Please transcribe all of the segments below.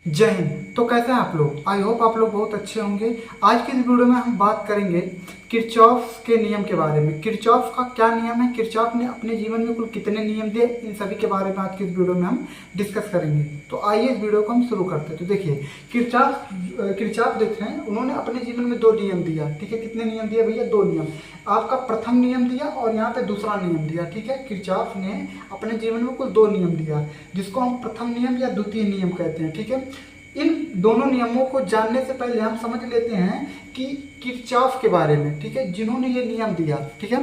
जय हिंद। तो कैसे हैं आप लोग? आई होप आप लोग बहुत अच्छे होंगे। आज की इस वीडियो में हम बात करेंगे किरचॉफ के नियम के बारे में। किरचॉफ का क्या नियम है, किरचॉफ ने अपने जीवन में कुल कितने नियम दिए, इन सभी के बारे में आज की इस वीडियो में हम डिस्कस करेंगे। तो आइए इस वीडियो को हम शुरू करते हैं। तो देखिए, किरचॉफ देख रहे हैं, उन्होंने अपने जीवन में दो नियम दिया। ठीक है, कितने नियम दिया भैया? दो नियम। आपका प्रथम नियम दिया और यहाँ पे दूसरा नियम दिया। ठीक है, किरचॉफ ने अपने जीवन में कुल दो नियम दिया, जिसको हम प्रथम नियम या द्वितीय नियम कहते हैं। ठीक है, इन दोनों नियमों को जानने से पहले हम समझ लेते हैं कि किरचॉफ के बारे में। ठीक है, जिन्होंने ये नियम दिया। ठीक है,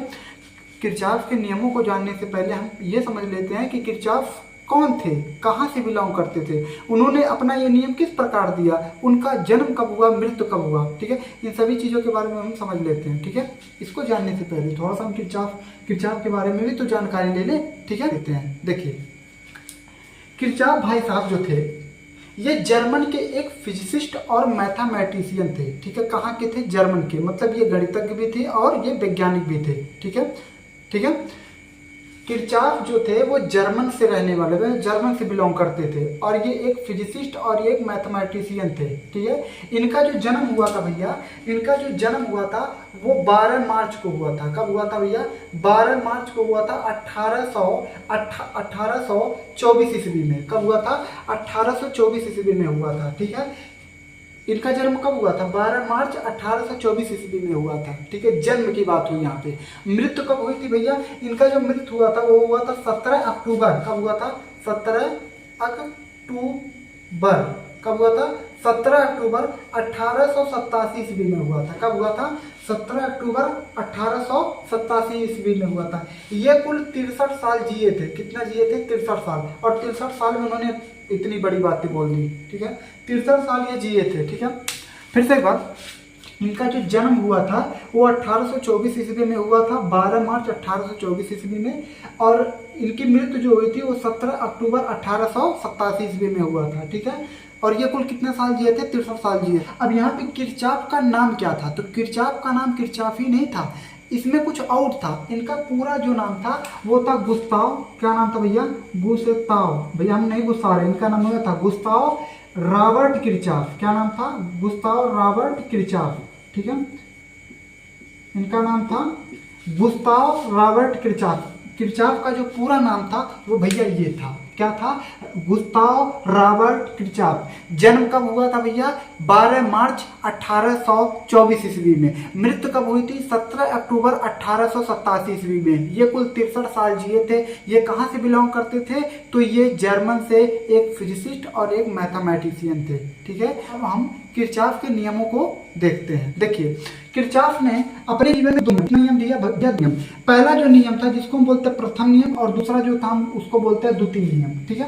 किरचॉफ के नियमों को जानने से पहले हम ये समझ लेते हैं कि किरचॉफ कौन थे, कहाँ से बिलोंग करते थे, उन्होंने अपना ये नियम किस प्रकार दिया, उनका जन्म कब हुआ, मृत्यु कब हुआ। ठीक है, इन सभी चीज़ों के बारे में हम समझ लेते हैं। ठीक है, इसको जानने से पहले थोड़ा सा हम किरचॉफ के बारे में भी तो जानकारी ले लें। ठीक है, लेते हैं। देखिए, किरचॉफ भाई साहब जो थे, ये जर्मन के एक फिजिसिस्ट और मैथमेटिशियन थे। ठीक है, कहाँ के थे? जर्मन के, मतलब ये गणितज्ञ भी थे और ये वैज्ञानिक भी थे। ठीक है, ठीक है। किरचॉफ जो थे वो जर्मन से रहने वाले थे, जर्मन से बिलोंग करते थे, और ये एक फिजिसिस्ट और ये एक मैथमेटिशियन थे। ठीक है, इनका जो जन्म हुआ था भैया, इनका जो जन्म हुआ था वो 12 मार्च को हुआ था। कब हुआ था भैया? 12 मार्च को हुआ था 1824 ईस्वी में। कब हुआ था? 1824 ईस्वी में हुआ था। ठीक है, इनका जन्म कब हुआ था? 12 मार्च 1824 ईस्वी में हुआ था। ठीक है, जन्म की बात हुई यहाँ पे। मृत्यु कब हुई थी भैया? इनका जो मृत्यु हुआ था वो हुआ था 17 अक्टूबर। कब हुआ था? 17 अक्टूबर। कब हुआ था? 17 अक्टूबर 1887 ईस्वी में हुआ था। कब हुआ था? 17 अक्टूबर 1887 ईस्वी में हुआ था। ये कुल 63 साल जिए थे। कितना जिए थे? 63 साल। और 63 साल में उन्होंने इतनी बड़ी बातें बोल दी। ठीक है, 63 साल ये जिए थे। ठीक है, फिर से एक बात, इनका जो जन्म हुआ था वो 1824 ईस्वी में हुआ था, 12 मार्च 1824 ईस्वी में, और इनकी मृत्यु जो हुई थी वो 17 अक्टूबर 1887 ईस्वी में हुआ था। ठीक है, और ये कुल कितने साल जिए थे? 63 साल जिए। अब यहाँ पे किरचॉफ का नाम क्या था? तो किरचॉफ का नाम किरचॉफ ही नहीं था, इसमें कुछ और था। इनका पूरा जो नाम था वो था गुस्ताव। क्या नाम था भैया? गुस्ताव। भैया हम नहीं गुस्सा रहे, इनका नाम था गुस्ताव रॉबर्ट किरचॉफ। क्या नाम था? Gustav Robert Kirchhoff. ठीक है, इनका नाम था गुस्ताव रॉबर्ट किरचॉफ। किरचॉफ का जो पूरा नाम था वो भैया ये था। क्या था? Gustav Robert Kirchhoff. जन्म कब हुआ था भैया? 12 मार्च 1824 ईस्वी में। मृत्यु कब हुई थी? 17 अक्टूबर 1887 ईस्वी में। ये कुल 63 साल जिए थे। ये कहाँ से बिलोंग करते थे? तो ये जर्मन से एक फिजिसिस्ट और एक मैथमेटिशियन थे। ठीक है, अब हम किरचॉफ के नियमों को देखते हैं। देखिए, किरचॉफ ने अपने जीवन में दो नियम दिया भैया। नियम, पहला जो नियम था जिसको हम बोलते हैं प्रथम नियम, और दूसरा जो था हम उसको बोलते हैं द्वितीय नियम। ठीक है,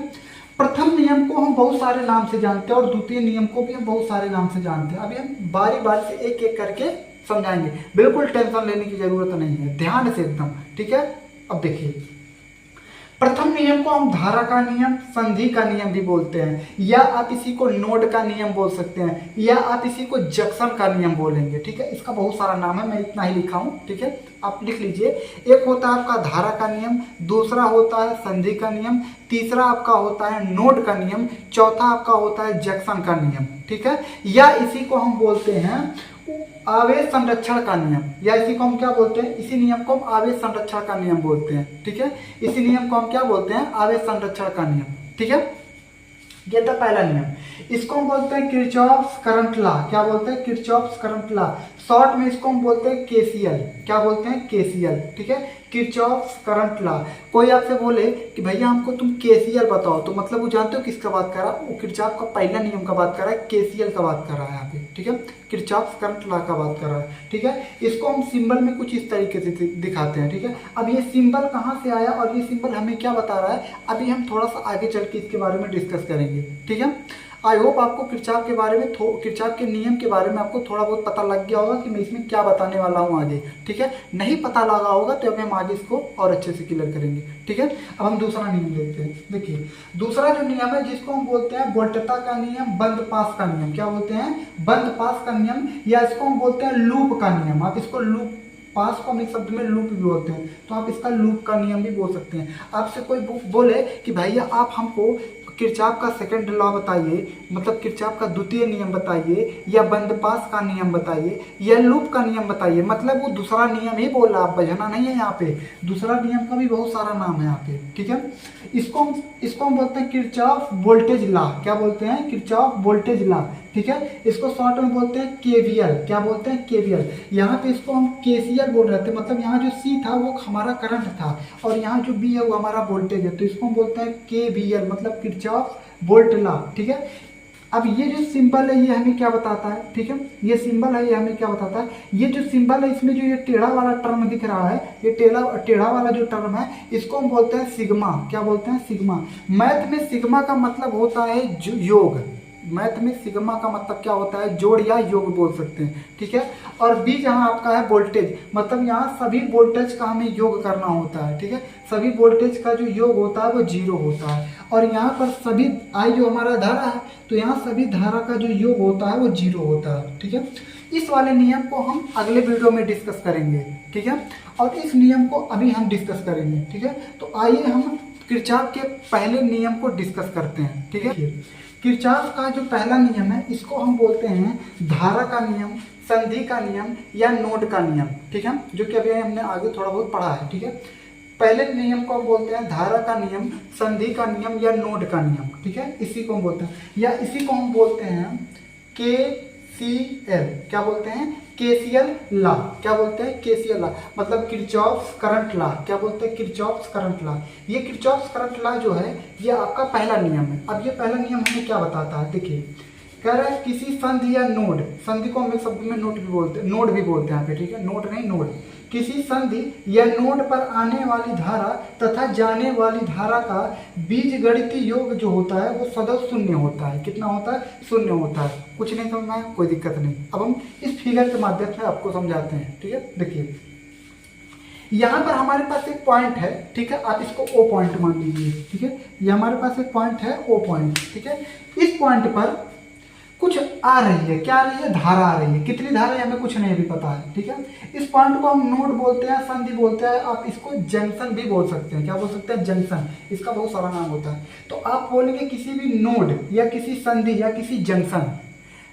प्रथम नियम को हम बहुत सारे नाम से जानते हैं और द्वितीय नियम को भी हम बहुत सारे नाम से जानते हैं। अभी हम बारी बारी से एक एक करके समझाएंगे, बिल्कुल टेंशन लेने की जरूरत नहीं है, ध्यान से एकदम। ठीक है, अब देखिए, प्रथम नियम को हम धारा का नियम, संधि का नियम भी बोलते हैं, या आप इसी को नोड का नियम बोल सकते हैं, या आप इसी को जंक्शन का नियम बोलेंगे। ठीक है, इसका बहुत सारा नाम है, मैं इतना ही लिखा हूं। ठीक है, आप लिख लीजिए। एक होता है आपका धारा का नियम, दूसरा होता है संधि का नियम, तीसरा आपका होता है नोड का नियम, चौथा आपका होता है जंक्शन का नियम। ठीक है, या इसी को हम बोलते हैं आवेश संरक्षण का नियम, या इसी को हम क्या बोलते हैं? इसी नियम को हम आवेश संरक्षण का नियम बोलते हैं। ठीक है, इसी नियम को हम क्या बोलते हैं? आवेश संरक्षण का नियम। ठीक है, ये था पहला नियम। इसको हम बोलते हैं किरचॉफ्स करंट लॉ। क्या बोलते हैं? Kirchhoff's current law. शॉर्ट में इसको हम बोलते हैं केसीएल। क्या बोलते हैं? केसीएल। ठीक है, किरचॉफ्स करंट लॉ। कोई आपसे बोले कि भैया हमको तुम केसीएल बताओ, तो मतलब वो जानते हो किसका बात कर रहा है? वो किरचॉफ का पहला नियम का बात कर रहा है, केसीएल का बात कर रहा है यहाँ पे। ठीक है, किरचॉफ्स करंट लॉ का बात कर रहा है। ठीक है, इसको हम सिंबल में कुछ इस तरीके से दिखाते हैं। ठीक है, अब ये सिंबल कहाँ से आया और ये सिंबल हमें क्या बता रहा है, अभी हम थोड़ा सा आगे चल के इसके बारे में डिस्कस करेंगे। ठीक है, आई होप आपको किरचॉफ के बारे में, किरचॉफ के नियम के बारे में आपको थोड़ा बहुत पता लग गया होगा कि मैं इसमें क्या बताने वाला हूँ आगे। ठीक है, नहीं पता लगा होगा तो अभी हम आगे इसको और अच्छे से क्लियर करेंगे। ठीक है, अब हम दूसरा नियम देखते हैं। देखिए, दूसरा जो नियम है जिसको हम बोलते हैं वोल्टता का नियम, बंद पास का नियम। क्या बोलते हैं? बंद पास का नियम, या इसको हम बोलते हैं लूप का नियम। आप इसको लूप, पास को हम एक शब्द में लूप भी बोलते हैं, तो आप इसका लूप का नियम भी बोल सकते हैं। आपसे कोई बोले कि भैया आप हमको किरचॉफ का सेकंड लॉ बताइए, मतलब किरचॉफ का द्वितीय नियम बताइए, या बंदपास का नियम बताइए, या लूप का नियम बताइए। मतलब वो दूसरा नियम ही बोल रहा, आप बझना नहीं है यहाँ पे, दूसरा नियम का भी बहुत सारा नाम है यहाँ पे, ठीक है। इसको हम बोलते हैं किरचॉफ वोल्टेज लॉ। क्या बोलते हैं? किरचॉफ वोल्टेज लॉ, ठीक है। इसको शॉर्ट में बोलते हैं केवीएल। क्या बोलते हैं? केवीएल। यहाँ पे इसको हम केसीएल बोल रहे थे, मतलब यहाँ जो सी था वो हमारा करंट था और यहाँ जो बी है वो हमारा वोल्टेज है, तो इसको हम बोलते हैं केवीएल, मतलब किरचॉफ वोल्ट लॉ, ठीक है। अब ये जो सिंबल है ये हमें क्या बताता है, ठीक है, ये सिंबल है ये हमें क्या बताता है, ये जो सिंबल है इसमें जो ये टेढ़ा वाला टर्म दिख रहा है, ये टेढ़ा वाला जो टर्म है इसको हम बोलते हैं सिग्मा। क्या बोलते हैं? सिग्मा। मैथ में सिग्मा का मतलब होता है योग। मैथ में सिग्मा का मतलब क्या होता है? जोड़ या योग बोल सकते हैं, ठीक है। और बी जहाँ आपका है वोल्टेज, मतलब यहाँ सभी वोल्टेज का हमें योग करना होता है, ठीक है। सभी वोल्टेज का जो योग होता है वो 0 होता है। और यहाँ पर सभी आई जो हमारा धारा है, तो यहाँ सभी धारा का जो योग होता है वो 0 होता है, ठीक है। इस वाले नियम को हम अगले वीडियो में डिस्कस करेंगे, ठीक है। और इस नियम को अभी हम डिस्कस करेंगे, ठीक है। तो आइए हम किरचॉफ के पहले नियम को डिस्कस करते हैं, ठीक है। किरचॉफ का जो पहला नियम है इसको हम बोलते हैं धारा का नियम, संधि का नियम या नोड का नियम, ठीक है, जो कि अभी हमने आगे थोड़ा बहुत पढ़ा है, ठीक है। पहले नियम को हम बोलते हैं धारा का नियम, संधि का नियम या नोड का नियम, ठीक है। इसी को हम बोलते हैं, या इसी को हम बोलते हैं केसीएल। क्या बोलते हैं? KCL law. क्या बोलते हैं? केसीएल लॉ, मतलब किरचॉफ करंट लॉ। क्या बोलते हैं? Kirchhoff current law. ये किरचॉफ करंट लॉ जो है ये आपका पहला नियम है। अब ये पहला नियम हमें क्या बताता है? देखिए, कह रहा है किसी संधि या नोड, संधि को हम एक शब्द में नोड भी बोलते हैं, यहाँ पे, ठीक है, नोड नहीं नोड। किसी संधि या नोड पर आने वाली धारा तथा जाने वाली धारा का बीजगणितीय योग जो होता है वो सदैव शून्य होता है। कितना होता है? शून्य होता है। कुछ नहीं समझ में आया? कोई दिक्कत नहीं। अब हम इस फिगर के माध्यम से आपको समझाते हैं, ठीक है। देखिए, यहाँ पर हमारे पास एक पॉइंट है, ठीक है, आप इसको ओ पॉइंट मान लीजिए, ठीक है। ये हमारे पास एक पॉइंट है ओ पॉइंट, ठीक है। इस पॉइंट पर कुछ आ रही है, क्या आ रही है? धारा आ रही है। कितनी धारा है हमें कुछ नहीं भी पता है, ठीक है। इस पॉइंट को हम नोड बोलते हैं, संधि बोलते हैं, आप इसको जंक्शन भी बोल सकते हैं। क्या बोल सकते हैं? जंक्शन। इसका बहुत सारा नाम होता है। तो आप बोलेंगे किसी भी नोड या किसी संधि या किसी जंक्शन,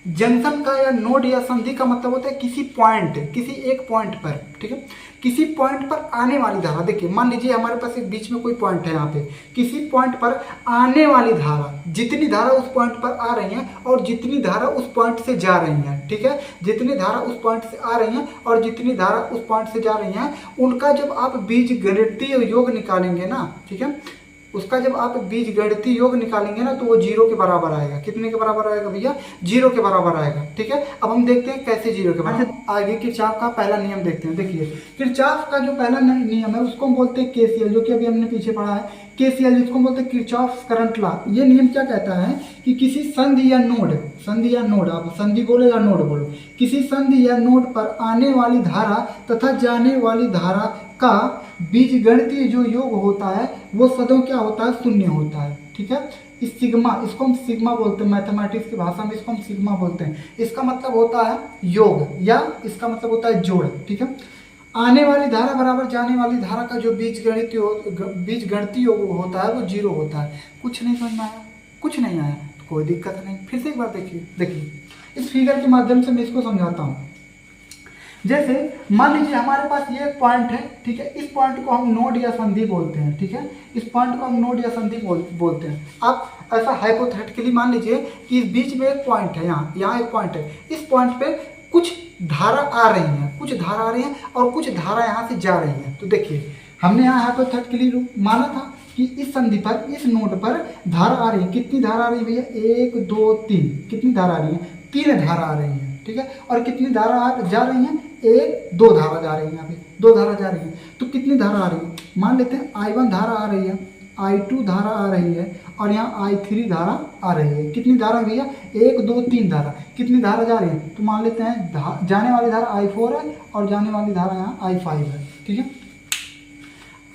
जंक्शन का या नोड या संधि का मतलब होता है किसी पॉइंट, किसी एक पॉइंट पर, ठीक है, किसी पॉइंट पर आने वाली धारा। देखिए, मान लीजिए हमारे पास एक बीच में कोई पॉइंट है, यहाँ पे किसी पॉइंट पर आने वाली धारा, जितनी धारा उस पॉइंट पर आ रही है और जितनी धारा उस पॉइंट से जा रही है, ठीक है, जितनी धारा उस पॉइंट से आ रही है और जितनी धारा उस पॉइंट से जा रही है, उनका जब आप बीजगणितीय योग निकालेंगे ना, ठीक है, उसका जब आप बीजगणितीय योग निकालेंगे ना तो वो 0 के बराबर आएगा। कितने के बराबर आएगा भैया? 0 के बराबर आएगा, ठीक है। अब हम देखते हैं कैसे 0 के बराबर। आगे किरचॉफ का पहला नियम देखते हैं। देखिए, किरचॉफ का जो पहला नियम है उसको हम बोलते हैं केसीएल, जो कि अभी हमने पीछे पढ़ा है, केसीएल, जिसको हम बोलते हैं किरचॉफ करंट लॉ। ये नियम क्या कहता है कि किसी संधि या नोड, संधि या नोड, आप संधि बोलो या नोड बोलो, किसी संधि या नोड पर आने वाली धारा तथा जाने वाली धारा का बीजगणितीय जो योग होता है वो सदैव क्या होता है? शून्य होता है, ठीक है। इस सिग्मा, इसको हम सिग्मा बोलते हैं, मैथमेटिक्स की भाषा में इसको हम सिग्मा बोलते हैं। इसका मतलब होता है योग, या इसका मतलब होता है जोड़, ठीक है। आने वाली धारा बराबर जाने वाली धारा का जो बीजगणितीय योग होता है वो 0 होता है। कुछ नहीं समझ में आया? कुछ नहीं आया तो कोई दिक्कत नहीं, फिर से एक बार देखिए इस फिगर के माध्यम से मैं इसको समझाता हूँ। जैसे मान लीजिए हमारे पास ये एक पॉइंट है, ठीक है, इस पॉइंट को हम नोड या संधि बोलते हैं, ठीक है, इस पॉइंट को हम नोड या संधि बोलते हैं। आप ऐसा हाइपोथेटिकली मान लीजिए कि इस बीच में एक पॉइंट है, यहाँ एक पॉइंट है, इस पॉइंट पे कुछ धारा आ रही है, कुछ धारा आ रही है और कुछ धारा यहाँ से जा रही है। तो देखिए, हमने यहाँ हाइपोथेटिकली माना था कि इस संधि पर, इस नोड पर धारा आ रही है। कितनी धारा आ रही है भैया? 1 2 3। कितनी धारा आ रही है? 3 धारा आ रही है, ठीक है। और कितनी धारा जा रही है? 1 2 धारा जा रही है, यहाँ पे 2 धारा जा रही है। तो कितनी धारा आ रही है? मान लेते हैं I1 धारा आ रही है, I2 धारा आ रही है और यहाँ I3 धारा आ रही है। कितनी धारा भैया? 1 2 3 धारा। कितनी धारा जा रही है? तो मान लेते हैं जाने वाली धारा I4 है और जाने वाली धारा यहाँ I5 है, ठीक है।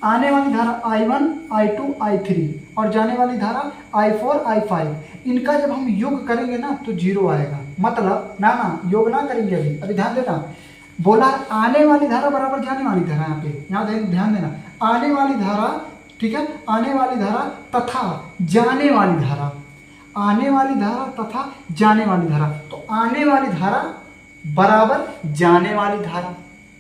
आने वाली धारा I1 I2 I3 और जाने वाली धारा I4 I5, इनका जब हम योग करेंगे ना तो 0 आएगा। मतलब ना योग ना करेंगे, अभी ध्यान देना, बोला आने वाली धारा बराबर जाने वाली धारा। यहाँ पे ध्यान देना, आने वाली धारा ठीक है, आने वाली धारा तथा जाने वाली धारा, आने वाली धारा तथा जाने वाली धारा। तो आने वाली धारा बराबर जाने वाली धारा,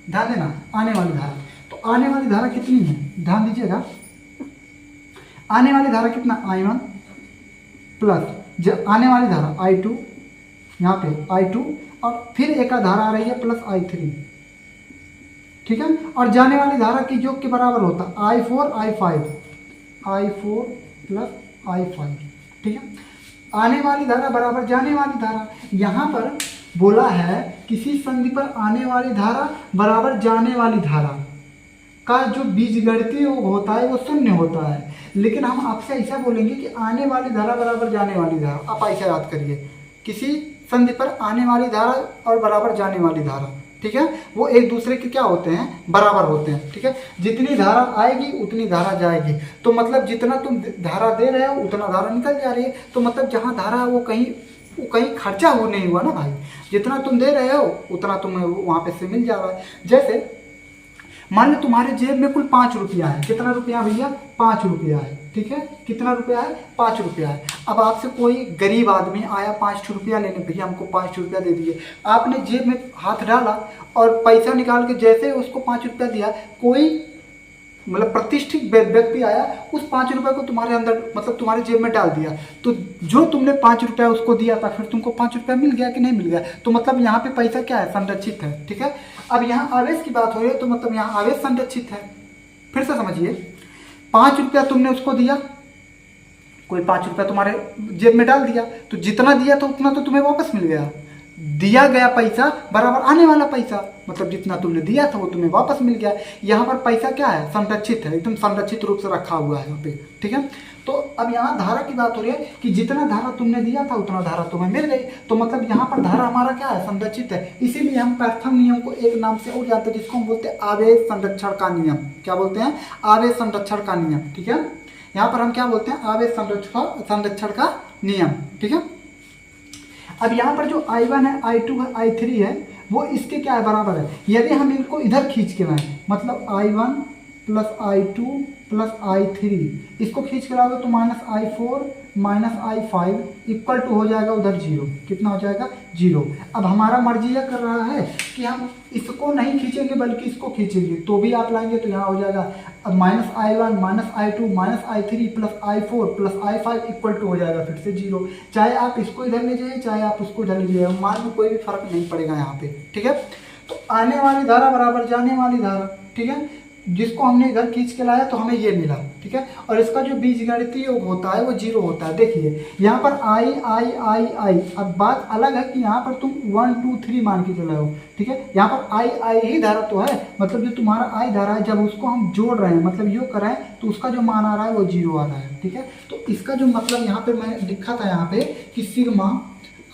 ध्यान देना, आने वाली धारा। तो आने वाली धारा कितनी है, ध्यान दीजिएगा, आने वाली धारा कितना I1 प्लस आने वाली धारा I2, यहाँ पे I2 और फिर एक धारा आ रही है प्लस I3, ठीक है, और जाने वाली धारा के योग के बराबर होता है I4 I5, I4 plus I5, ठीक है। आने वाली धारा बराबर जाने वाली धारा। यहाँ पर बोला है किसी संधि पर आने वाली धारा बराबर जाने वाली धारा का जो बीजगणितीय योग होता है वो शून्य होता है, लेकिन हम आपसे ऐसा बोलेंगे कि आने वाली धारा बराबर जाने वाली धारा। आप ऐसा याद करिए, किसी संधि पर आने वाली धारा और बराबर जाने वाली धारा, ठीक है, वो एक दूसरे के क्या होते हैं, बराबर होते हैं, ठीक है। जितनी धारा आएगी उतनी धारा जाएगी, तो मतलब जितना तुम धारा दे रहे हो उतना धारा निकल जा रही है। तो मतलब जहाँ धारा है वो कहीं खर्चा हो नहीं हुआ ना भाई, जितना तुम दे रहे हो उतना तुम्हें वहाँ पे से मिल जा रहा है। जैसे मान लो तुम्हारे जेब में कुल 5 रुपया है, कितना रुपया भैया, 5 रुपया है, ठीक है, कितना रुपया है, 5 रुपया है। अब आपसे कोई गरीब आदमी आया 5 रुपया लेने, भैया हमको 5 रुपया दे दिए, आपने जेब में हाथ डाला और पैसा निकाल के जैसे उसको 5 रुपया दिया, कोई मतलब प्रतिष्ठित व्यक्ति आया उस 5 रुपये को तुम्हारे अंदर मतलब तुम्हारे जेब में डाल दिया, तो जो तुमने 5 रुपया उसको दिया था फिर तुमको 5 रुपया मिल गया कि नहीं मिल गया। तो मतलब यहाँ पे पैसा क्या है, संरक्षित है, ठीक है। अब यहाँ आवेश की बात हो रही है, तो मतलब यहाँ आवेश संरक्षित है। फिर से समझिए, 5 रुपया तुमने उसको दिया, कोई 5 रुपया तुम्हारे जेब में डाल दिया, तो जितना दिया था उतना तो तुम्हें वापस मिल गया। दिया गया पैसा बराबर आने वाला पैसा, मतलब जितना तुमने दिया था वो तुम्हें वापस मिल गया। यहाँ पर पैसा क्या है, संरक्षित है, एकदम संरक्षित रूप से रखा हुआ है यहाँ पे, ठीक है। तो अब यहाँ धारा की बात हो रही है कि जितना धारा तुमने दिया था उतना धारा तुम्हें मिल गई, तो मतलब यहाँ पर धारा हमारा क्या है, संरक्षित है। इसीलिए हम प्रथम नियम को एक नाम से और जानते हैं जिसको हम बोलते हैं आवेश संरक्षण का नियम। क्या बोलते हैं, आवेश संरक्षण का नियम, ठीक है। यहाँ पर हम क्या बोलते हैं, आवेश संरक्षण का नियम, ठीक है। अब यहाँ पर जो I1 है, I2 है, I3 है, वो इसके क्या है, बराबर है। यदि हम इनको इधर खींच के लाएं, मतलब I1 plus I2 plus I3, इसको खींच के लाओगे तो -I4 -I5 इक्वल टू हो जाएगा उधर 0। कितना हो जाएगा, 0। अब हमारा मर्जी यह कर रहा है कि हम इसको नहीं खींचेंगे बल्कि इसको खींचेंगे, तो भी आप लाएंगे तो यहाँ हो जाएगा अब -I1 -I2 -I3 plus I4 plus I5 equal to हो जाएगा फिर से 0। चाहे आप इसको इधर ले जाइए चाहे आप उसको इधर ले जाइए, मान लो कोई भी फर्क नहीं पड़ेगा यहाँ पे, ठीक है। तो आने वाली धारा बराबर जाने वाली धारा, ठीक है, जिसको हमने इधर खींच के लाया तो हमें ये मिला, ठीक है। और इसका जो बीजगणितीय योग होता है वो 0 होता है। देखिए यहाँ पर I। अब बात अलग है कि यहाँ पर तुम 1 2 3 मान के चले हो, ठीक है। यहाँ पर I ही धारा तो है, मतलब जो तुम्हारा I धारा है जब उसको हम जोड़ रहे हैं मतलब योग कर रहे हैं तो उसका जो मान आ रहा है वो 0 आ रहा है, ठीक है। तो इसका जो मतलब यहाँ पे मैंने लिखा था यहाँ पे कि सिग्मा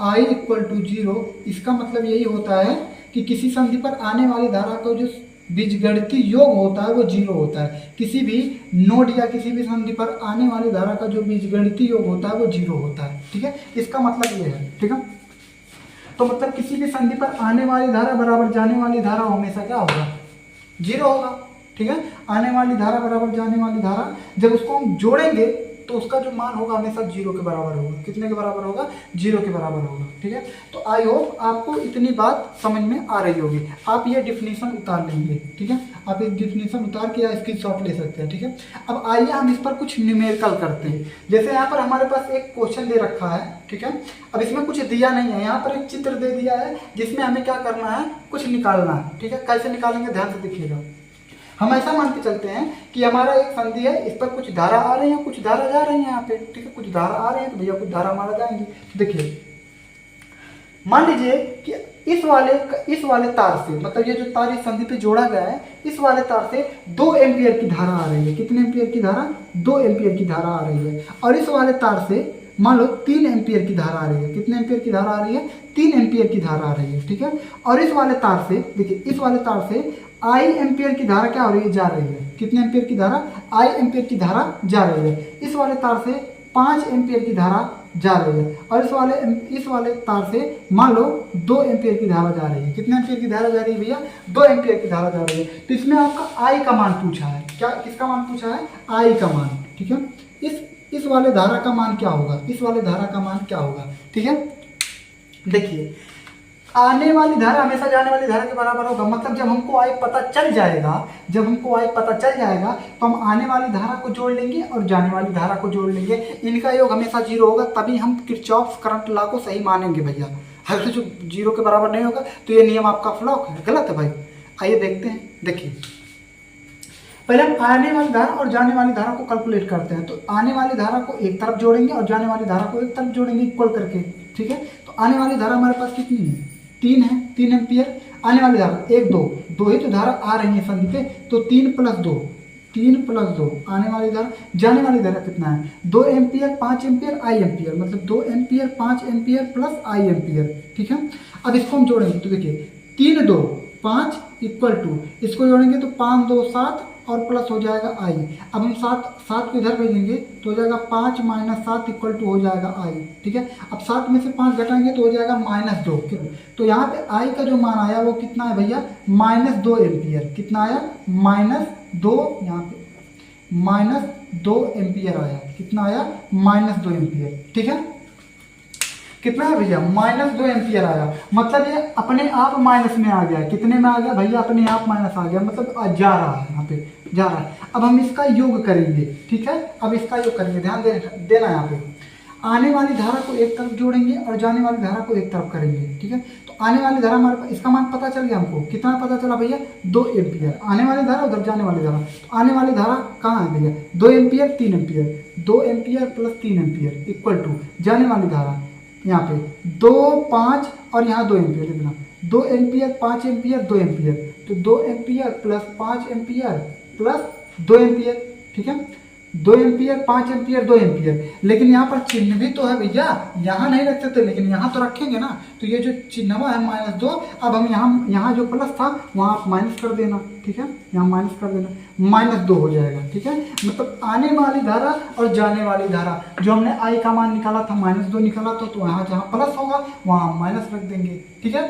I इक्वल टू 0, इसका मतलब यही होता है कि किसी संधि पर आने वाली धारा का जो बीजगणितीय योग होता है वो 0 होता है। किसी भी नोड या किसी भी संधि पर आने वाली धारा का जो बीजगणितीय योग होता है वो 0 होता है, ठीक है। इसका मतलब ये है, ठीक है। तो मतलब किसी भी संधि पर आने वाली धारा बराबर जाने वाली धारा हमेशा क्या होगा, 0 होगा, ठीक है। आने वाली धारा बराबर जाने वाली धारा, जब उसको हम जोड़ेंगे तो उसका जो मान होगा हमेशा 0 के बराबर होगा। कितने के बराबर होगा, 0 के बराबर होगा, ठीक है। तो आई होप आपको इतनी बात समझ में आ रही होगी। आप ये डिफिनीशन उतार लेंगे, ठीक है, आप इस डिफिनीशन उतार के या स्क्रीनशॉट ले सकते हैं, ठीक है। अब आइए हम इस पर कुछ न्यूमेरिकल करते हैं। जैसे यहाँ पर हमारे पास एक क्वेश्चन दे रखा है, ठीक है। अब इसमें कुछ दिया नहीं है, यहाँ पर एक चित्र दे दिया है जिसमें हमें क्या करना है, कुछ निकालना है, ठीक है। कैसे निकालेंगे ध्यान से देखिएगा। हम ऐसा मान के चलते हैं कि हमारा एक संधि है, इस पर कुछ धारा आ रही है कुछ धारा जा रही है यहाँ पे, ठीक है। कुछ धारा आ रही है तो भैया कुछ धारा हमारा जाएंगी। देखिए मान लीजिए कि इस वाले तार से, मतलब ये जो तार इस संधि पे जोड़ा गया है, इस वाले तार से 2 एम्पियर की धारा आ रही है। कितने एम्पियर की धारा, 2 एम्पियर की धारा आ रही है। और इस वाले तार से मान लो 3 एम्पियर की धारा आ रही है। कितने एम्पियर की धारा आ रही है, 3 एम्पियर की धारा आ रही है, ठीक है। और इस वाले तार से, देखिए इस वाले तार से I एम्पियर की धारा क्या हो रही है, जा रही है। कितने एम्पियर की धारा, I एम्पियर की धारा जा रही है। इस वाले तार से 5 एम्पियर की धारा जा रही है। और इस वाले तार से मान लो 2 एम्पियर की धारा जा रही है। कितने एम्पियर की धारा जा रही है भैया? 2 एम्पियर की धारा जा रही है। तो इसमें आपका आई का मान पूछा है। क्या किसका मान पूछा है? आई का मान। ठीक है, इस वाले धारा का मान क्या होगा? इस वाले धारा का मान क्या होगा? ठीक है, देखिए आने वाली धारा हमेशा जाने वाली धारा के बराबर होगा। मतलब जब हमको आई पता चल जाएगा, तो हम आने वाली धारा को जोड़ लेंगे और जाने वाली धारा को जोड़ लेंगे। इनका योग हमेशा 0 होगा, तभी हम किरचॉफ करंट लॉ को सही मानेंगे भैया। अगर जो 0 के बराबर नहीं होगा तो ये नियम आपका फ्लॉप है, गलत है भाई। आइए देखते हैं। देखिए पहले हम आने वाली धारा और जाने वाली धारा को कैलकुलेट करते हैं। तो आने वाली धारा को एक तरफ जोड़ेंगे और जाने वाली धारा को एक तरफ जोड़ेंगे इक्वल करके। ठीक है, तो आने वाली धारा हमारे पास कितनी है? 3 है, 3 एम्पियर। आने वाली धारा 1 2 ही तो धारा आ रही है संधि पे, तो 3 + 2 आने वाली धारा। जाने वाली धारा कितना है? 2 एम्पियर 5 एम्पियर आई एम्पियर, मतलब 2 एम्पियर 5 एम्पियर प्लस आई एम्पियर। ठीक है, अब इसको हम जोड़ेंगे तो देखिए 3 2 5 = इसको जोड़ेंगे तो 5 2 7 और प्लस हो जाएगा आई। अब हम 7 को इधर भेजेंगे तो हो जाएगा 5 - 7 = हो जाएगा आई। ठीक है, अब 7 में से 5 घटाएंगे तो हो जाएगा -2। तो यहाँ पे आई का जो मान आया वो कितना है भैया? -2 एम्पियर। कितना आया? -2, यहाँ पे -2 एम्पियर आया। कितना आया? -2 एम्पियर। ठीक है, कितना है भैया? -2 एम्पियर आया। मतलब ये अपने आप माइनस में आ गया। कितने में आ गया भैया? अपने आप माइनस आ गया, मतलब जा रहा है, यहाँ पे जा रहा है। अब हम इसका योग करेंगे। ठीक है, अब इसका योग करेंगे, ध्यान देना यहाँ पे। आने वाली धारा को एक तरफ जोड़ेंगे और जाने वाली धारा को एक तरफ करेंगे। ठीक है, तो आने वाली धारा हमारे पास, इसका मान पता चल गया हमको। कितना पता चला भैया? 2 एम्पियर। आने वाली धारा उधर जाने वाली धारा, तो आने वाली धारा कहाँ है भैया? 2 ampere 3 ampere, 2 ampere plus 3 ampere = जाने वाली धारा यहाँ पे 2 5 और यहाँ 2 एम्पियर लिखना। 2 एम्पियर 5 एम्पियर 2 एम्पियर, तो 2 ampere plus 5 ampere plus 2 ampere. ठीक है, 2 एम्पियर 5 एम्पियर 2 एम्पियर। लेकिन यहाँ पर चिन्ह भी तो है भैया, यहाँ नहीं रख सकते, लेकिन यहाँ तो रखेंगे ना। तो ये जो चिन्ह है -2, अब हम यहाँ जो प्लस था वहाँ आप माइनस कर देना। ठीक है, यहाँ माइनस कर देना, -2 हो जाएगा। ठीक है, मतलब आने वाली धारा और जाने वाली धारा, जो हमने आई का मान निकाला था -2 निकाला था, तो यहाँ जहाँ प्लस होगा वहाँ माइनस रख देंगे। ठीक है,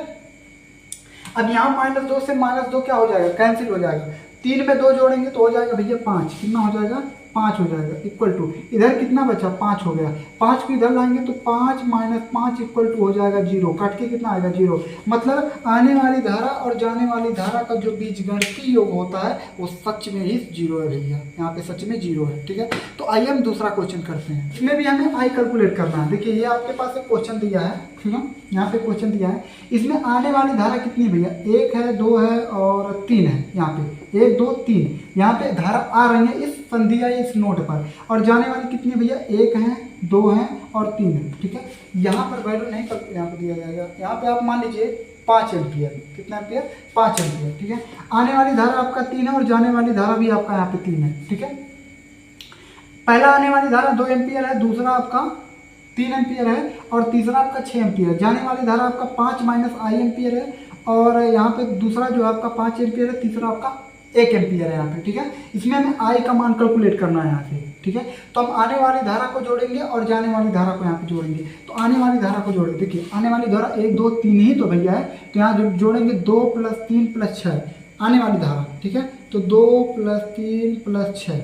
अब यहाँ -2 से -2 क्या हो जाएगा? कैंसिल हो जाएगा। 3 में 2 जोड़ेंगे तो हो जाएगा भैया 5। कितना हो जाएगा? 5 हो जाएगा। इधर कितना बचा? 5 हो गया। 5 को इधर लाएंगे तो 5 - 5 = हो जाएगा 0। काट के कितना आएगा? 0। मतलब आने वाली धारा और जाने वाली धारा का जो बीजगणितीय योग होता है वो सच में ही 0 है भैया। यहाँ पे सच में 0 है। ठीक है, तो आइए हम दूसरा क्वेश्चन करते हैं। इसमें भी हमें आई कैलकुलेट करना है। देखिए ये आपके पास एक क्वेश्चन दिया है। ठीक है, यहाँ पे क्वेश्चन दिया है। इसमें आने वाली धारा कितनी भैया? 1 है, 2 है और 3 है। यहाँ पे 1 2 3 यहाँ पे धारा आ रही है इस संधि या इस नोट पर। और जाने वाली कितनी भैया? 1 है, 2 है और 3 है। ठीक है, यहाँ पर वैल्यू नहीं कर, यहाँ पे दिया जाएगा। यहाँ पे आप मान लीजिए 5 एम्पियर। कितना एम्पियर? 5 एम्पियर। ठीक है, आने वाली धारा आपका 3 है और जाने वाली धारा भी आपका यहाँ पे 3 है। ठीक है, पहला आने वाली धारा 2 एम्पियर है, दूसरा आपका 3 एम्पियर है और तीसरा आपका 6 एम्पियर है। जाने वाली धारा आपका 5 - आई एम्पियर है और यहाँ पे दूसरा जो आपका 5 एम्पियर है, तीसरा आपका 1 एम्पियर है यहाँ पे। ठीक है, इसमें हमें आई का मान कैलकुलेट करना है यहाँ से। ठीक है, तो हम आने वाली धारा को जोड़ेंगे और जाने वाली धारा को यहाँ पे जोड़ेंगे। तो आने वाली धारा को जोड़े, देखिए आने वाली धारा 1 2 3 ही तो भैया है, तो यहाँ जोड़ेंगे 2 + 3 + 6 आने वाली धारा। ठीक है, तो 2 + 3 + 6।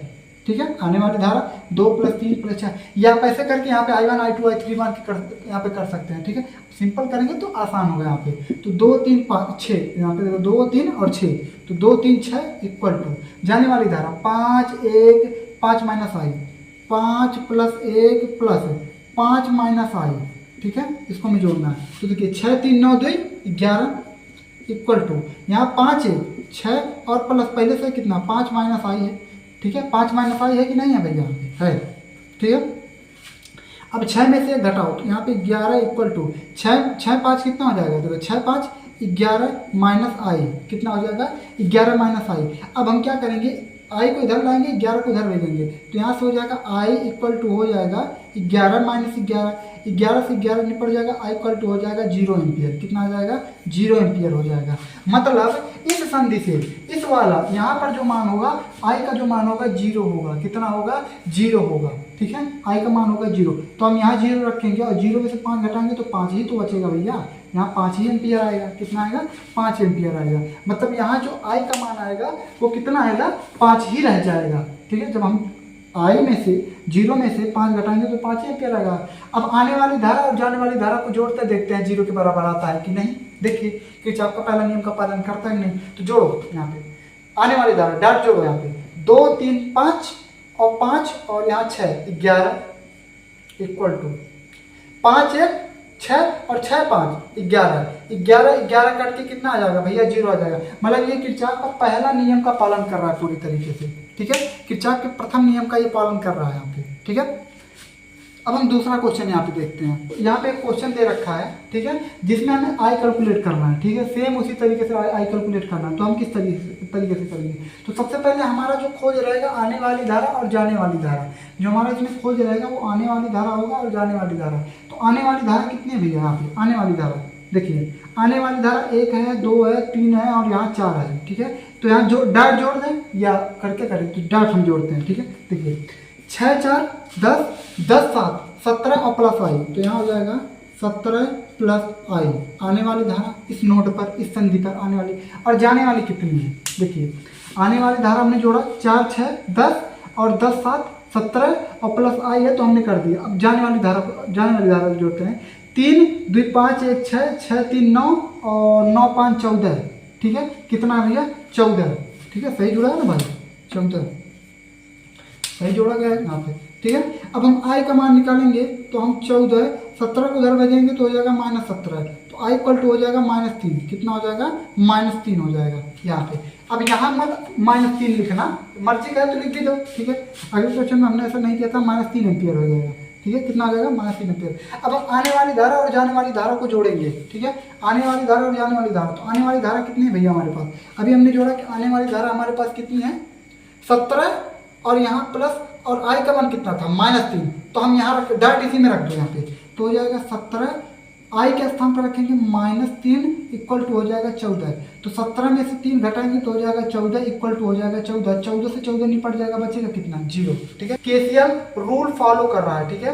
ठीक है, आने वाली धारा 2 + 3 + 6। या आप ऐसे करके यहाँ पे I1 I2 I3 मान के यहाँ पे कर सकते हैं। ठीक है, सिंपल करेंगे तो आसान होगा यहाँ पे। तो 2 3 5 6, यहाँ पे देखो 2 3 और 6, तो 2 3 6 = जाने वाली धारा 5 1 5 - आई, 5 + 1 + 5 - आई। ठीक है, इसको हमें जोड़ना है। तो देखिए 6 3 9 2 11 = यहाँ 5 1 6 और प्लस पहले से कितना 5 - आई है। ठीक है, 5 - आई है कि नहीं है भैया? है। ठीक है, अब 6 में से 1 घटाओ तो यहाँ पे 11 = 6 5 कितना हो जाएगा? देखो 6 5 11 - आई कितना हो जाएगा? 11 - आई। अब हम क्या करेंगे? आई को इधर लाएंगे, 11 को इधर भेजेंगे, तो यहाँ से हो जाएगा आई इक्वल टू हो जाएगा 11 माइनस 11, 11 से 11 निपट जाएगा, आई इक्वल टू हो जाएगा 0 एम्पियर। कितना आ जाएगा? 0 एम्पियर हो जाएगा। मतलब इस संधि से इस वाला यहाँ पर जो मान होगा, आई का जो मान होगा 0 होगा। कितना होगा? 0 होगा। ठीक है, आई का मान होगा 0, तो हम यहाँ 0 रखेंगे और 0 में से 5 घटाएंगे तो 5 ही तो बचेगा भैया। यहाँ 5 ही एम्पियर आएगा। कितना आएगा? 5 एम्पियर आएगा। मतलब यहाँ जो आई का मान आएगा वो कितना आएगा? 5 ही रह जाएगा। ठीक है, जब हम आई में से 0 में से 5 घटाएंगे तो 5 ही एम्पियर आएगा। अब आने वाली धारा और जाने वाली धारा को जोड़ते देखते हैं 0 के बराबर आता है कि नहीं। देखिए किरचॉफ का पहला नियम का पालन करता है कि नहीं, तो जोड़ो। यहाँ पे आने वाली धारा डाट जोड़ो, यहाँ पे 2 3 5 और 5 और यहाँ 6 11 इक्वल टू 5 1 6 और 6 5 11 11 11 काट के कितना आ जाएगा भैया? 0 आ जाएगा। मतलब ये किरचॉफ का पहला नियम का पालन कर रहा है पूरी तरीके से। ठीक है, किरचॉफ के प्रथम नियम का ये पालन कर रहा है यहाँ पे। ठीक है, अब हम दूसरा क्वेश्चन यहाँ पे देखते हैं। यहाँ पे एक क्वेश्चन दे रखा है, ठीक है, जिसमें हमें आई कैलकुलेट करना है। ठीक है, सेम उसी तरीके से आई कैलकुलेट करना है। तो हम किस तरीके से करेंगे? तो सबसे पहले हमारा जो खोज रहेगा आने वाली धारा और जाने वाली धारा। जो हमारा इसमें खोज रहेगा वो आने वाली धारा होगा और जाने वाली धारा। तो आने वाली धारा कितनी है भैया? यहाँ पे आने वाली धारा देखिए, आने वाली धारा 1 है, 2 है, 3 है और यहाँ 4 है। ठीक है, तो यहाँ जो डाट जोड़ दें या करके करें, तो डाट हम जोड़ते हैं। ठीक है, देखिए 6 4 10 10 7 17 और प्लस आई, तो यहाँ हो जाएगा 17 प्लस आई। आने वाली धारा इस नोड पर, इस संधि पर आने वाली, और जाने वाली कितनी है? देखिए आने वाली धारा हमने जोड़ा 4 6 10 और 10 7 17 और प्लस आई है तो हमने कर दिया। अब जाने वाली धारा जोड़ते हैं। 3 2 5 1 6 6 3 9 और 9 5 14। ठीक है, कितना भैया? 14। ठीक है, सही जुड़ा है ना भाई? 14 सही जोड़ा गया है यहाँ पे। ठीक है, अब हम आई का मान निकालेंगे तो हम 14 17 को उधर भेजेंगे तो हो जाएगा -17, तो आई इक्वल टू हो जाएगा -3। कितना हो जाएगा? -3 हो जाएगा यहाँ पे। अब यहाँ मत -3 लिखना, मर्जी का है तो लिख भी दो। ठीक है, अगले क्वेश्चन में हमने ऐसा नहीं किया था, -3 एम्पियर हो जाएगा। ठीक है, कितना आ जाएगा? -3 एम्पियर। अब हम आने वाली धारा और जाने वाली धारा को जोड़ेंगे। ठीक है, आने वाली धारा और जाने वाली धारा, तो आने वाली धारा कितनी है भैया हमारे पास? अभी हमने जोड़ा कि आने वाली धारा हमारे पास कितनी है? 17 और यहाँ प्लस, और आई का मान कितना था? -3, तो हम यहाँ रख, डाट इसी में रख दो यहाँ पे, तो हो जाएगा 17, आई के स्थान पर रखेंगे -3 इक्वल टू हो जाएगा 14। तो 17 में से 3 घटाएंगे तो हो जाएगा 14 इक्वल टू हो जाएगा 14। 14 से 14 निपट जाएगा, बचेगा कितना? 0। ठीक है, केसीएल रूल फॉलो कर रहा है। ठीक है,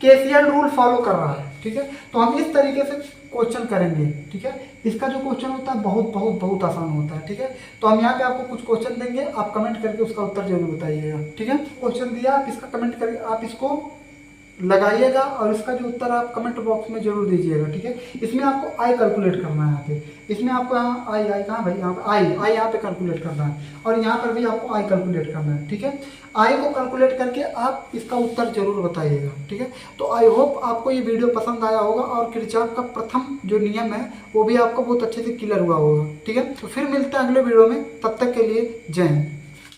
केसीएल रूल फॉलो कर रहा है। ठीक है, तो हम इस तरीके से क्वेश्चन करेंगे। ठीक है, इसका जो क्वेश्चन होता है बहुत बहुत बहुत आसान होता है। ठीक है, तो हम यहाँ पे आपको कुछ क्वेश्चन देंगे, आप कमेंट करके उसका उत्तर जरूर बताइएगा। ठीक है, क्वेश्चन दिया, आप इसका कमेंट करके आप इसको लगाइएगा और इसका जो उत्तर आप कमेंट बॉक्स में जरूर दीजिएगा। ठीक है, इसमें आपको आई कैलकुलेट करना है। यहाँ पे इसमें आपको यहाँ आई कहाँ भाई? यहाँ पे आई यहाँ पे कैलकुलेट करना है और यहाँ पर भी आपको आई कैलकुलेट करना है। ठीक है, आई को कैलकुलेट करके आप इसका उत्तर जरूर बताइएगा। ठीक है, तो आई होप आपको ये वीडियो पसंद आया होगा और किरचॉफ का प्रथम जो नियम है वो भी आपको बहुत अच्छे से क्लियर हुआ होगा। ठीक है, तो फिर मिलते हैं अगले वीडियो में, तब तक के लिए जय हिंद।